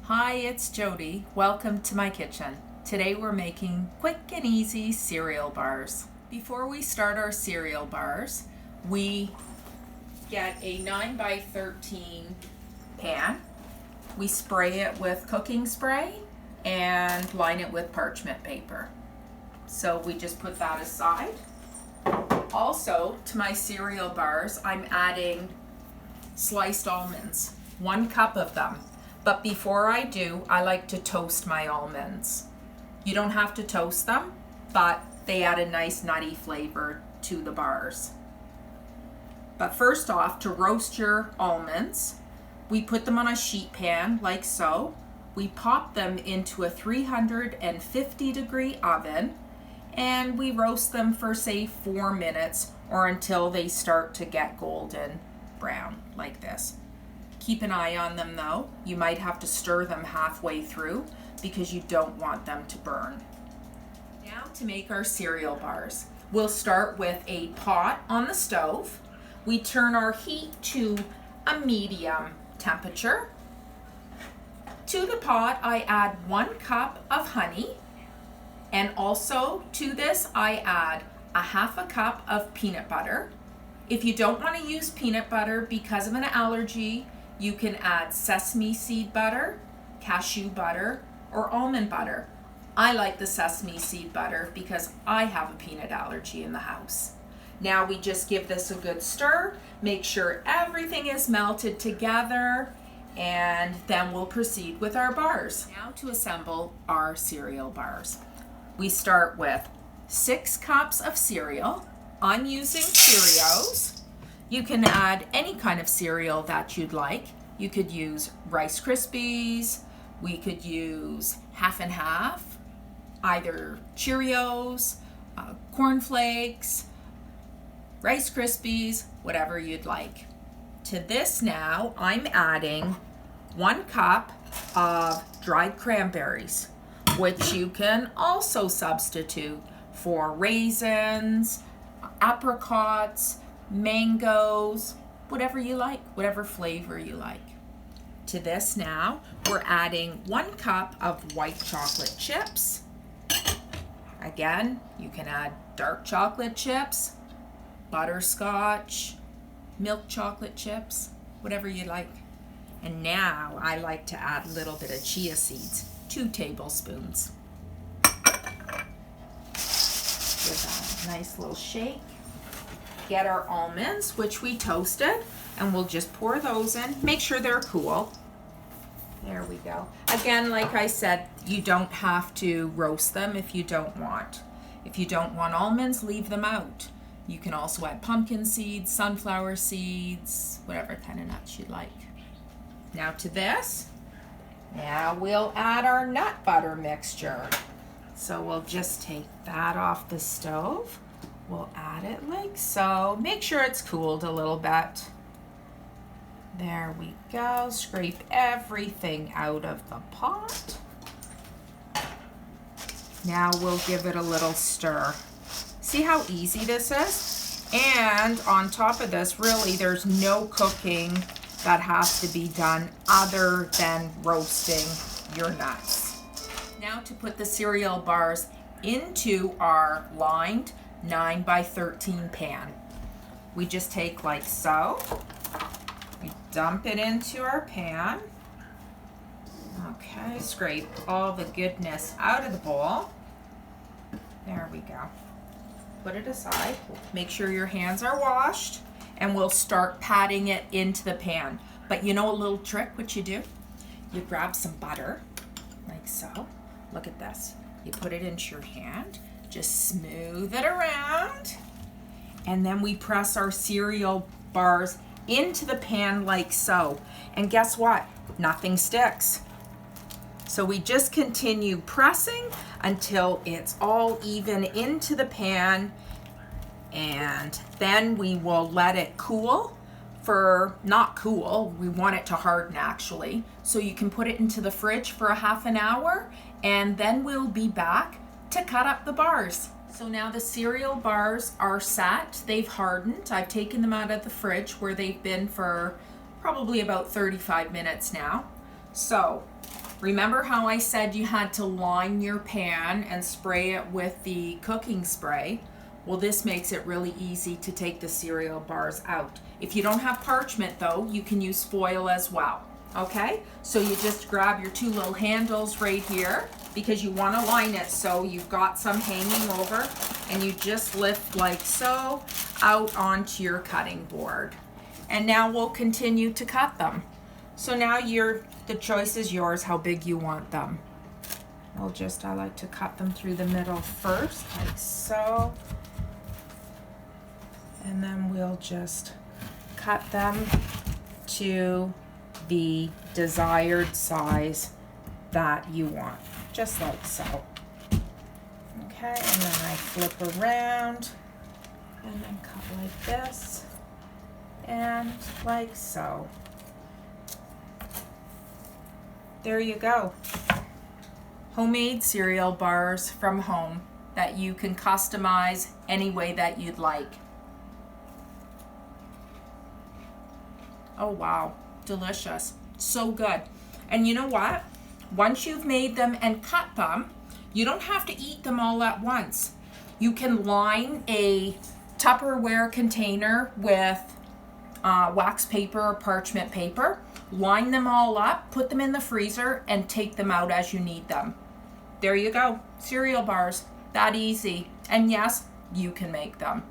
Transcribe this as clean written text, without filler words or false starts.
Hi, it's Jodi. Welcome to my kitchen. Today we're making quick and easy cereal bars. Before we start our cereal bars, we get a 9x13 pan. We spray it with cooking spray and line it with parchment paper. So we just put that aside. Also, to my cereal bars, I'm adding sliced almonds, 1 cup of them. But before I do, I like to toast my almonds. You don't have to toast them, but they add a nice nutty flavor to the bars. But first off, to roast your almonds, we put them on a sheet pan like so. We pop them into a 350-degree oven and we roast them for say 4 minutes or until they start to get golden brown like this. Keep an eye on them though. You might have to stir them halfway through because you don't want them to burn. Now to make our cereal bars. We'll start with a pot on the stove. We turn our heat to a medium temperature. To the pot, I add 1 cup of honey, and also to this I add a 1/2 cup of peanut butter. If you don't want to use peanut butter because of an allergy, you can add sesame seed butter, cashew butter, or almond butter. I like the sesame seed butter because I have a peanut allergy in the house. Now we just give this a good stir, make sure everything is melted together, and then we'll proceed with our bars. Now to assemble our cereal bars. We start with 6 cups of cereal. I'm using Cheerios. You can add any kind of cereal that you'd like. You could use Rice Krispies. We could use half and half, either Cheerios, cornflakes, Rice Krispies, whatever you'd like. To this now, I'm adding 1 cup of dried cranberries, which you can also substitute for raisins, apricots, mangoes, whatever you like, whatever flavor you like. To this now, we're adding 1 cup of white chocolate chips. Again, you can add dark chocolate chips, butterscotch, milk chocolate chips, whatever you like. And now I like to add a little bit of chia seeds, 2 tablespoons. Give that a nice little shake. Get our almonds, which we toasted, and we'll just pour those in. Make sure they're cool. There we go. Again, like I said, you don't have to roast them if you don't want. If you don't want almonds, leave them out. You can also add pumpkin seeds, sunflower seeds, whatever kind of nuts you'd like. Now to this, now we'll add our nut butter mixture. So we'll just take that off the stove. We'll add it like so. Make sure it's cooled a little bit. There we go. Scrape everything out of the pot. Now we'll give it a little stir. See how easy this is? And on top of this, really, there's no cooking that has to be done other than roasting your nuts. Now to put the cereal bars into our lined 9x13 pan. We just take like so. We dump it into our pan. Okay, scrape all the goodness out of the bowl. There we go. Put it aside. Make sure your hands are washed, and we'll start patting it into the pan. But you know a little trick what you do? You grab some butter, like so. Look at this. You put it into your hand, just smooth it around, and then we press our cereal bars into the pan like so. And guess what? Nothing sticks. So we just continue pressing until it's all even into the pan, and then we will let it cool for, not cool, we want it to harden actually. So you can put it into the fridge for a half an hour, and then we'll be back to cut up the bars. So now the cereal bars are set. They've hardened. I've taken them out of the fridge where they've been for probably about 35 minutes now. So Remember how I said you had to line your pan and spray it with the cooking spray? Well, this makes it really easy to take the cereal bars out. If you don't have parchment though, you can use foil as well. Okay, so you just grab your two little handles right here because you want to line it so you've got some hanging over, and you just lift like so out onto your cutting board. And now we'll continue to cut them. So now the choice is yours how big you want them. I like to cut them through the middle first, like so. And then we'll just cut them to the desired size that you want, just like so. Okay, and then I flip around and then cut like this and like so. There you go. Homemade cereal bars from home that you can customize any way that you'd like. Oh wow, delicious, so good. And you know what? Once you've made them and cut them, you don't have to eat them all at once. You can line a Tupperware container with wax paper or parchment paper, line them all up, put them in the freezer, and take them out as you need them. There you go, cereal bars, that easy. And yes, you can make them.